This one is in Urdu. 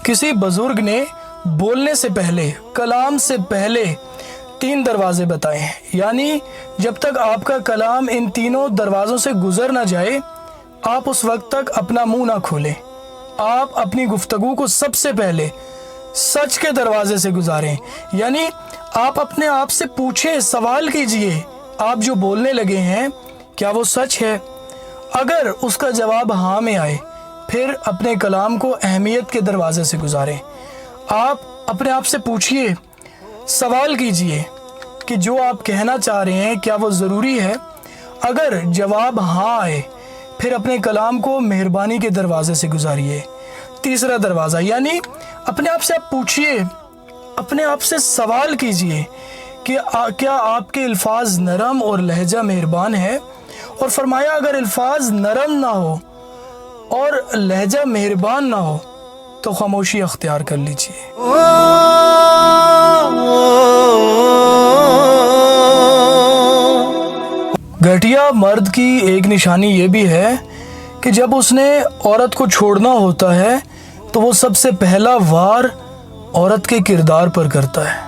کسی بزرگ نے بولنے سے پہلے، کلام سے پہلے 3 دروازے بتائے ہیں، یعنی جب تک آپ کا کلام ان تینوں دروازوں سے گزر نہ جائے آپ اس وقت تک اپنا منہ نہ کھولیں۔ آپ اپنی گفتگو کو سب سے پہلے سچ کے دروازے سے گزاریں، یعنی آپ اپنے آپ سے پوچھیں، سوال کیجئے آپ جو بولنے لگے ہیں کیا وہ سچ ہے؟ اگر اس کا جواب ہاں میں آئے پھر اپنے کلام کو اہمیت کے دروازے سے گزاریں۔ آپ اپنے آپ سے پوچھئے، سوال کیجئے کہ جو آپ کہنا چاہ رہے ہیں کیا وہ ضروری ہے؟ اگر جواب ہاں آئے پھر اپنے کلام کو مہربانی کے دروازے سے گزاریے۔ تیسرا دروازہ، یعنی اپنے آپ سے آپ پوچھئے، اپنے آپ سے سوال کیجئے کہ کیا آپ کے الفاظ نرم اور لہجہ مہربان ہے؟ اور فرمایا اگر الفاظ نرم نہ ہو اور لہجہ مہربان نہ ہو تو خاموشی اختیار کر لیجئے۔ گھٹیا مرد کی ایک نشانی یہ بھی ہے کہ جب اس نے عورت کو چھوڑنا ہوتا ہے تو وہ سب سے پہلا وار عورت کے کردار پر کرتا ہے۔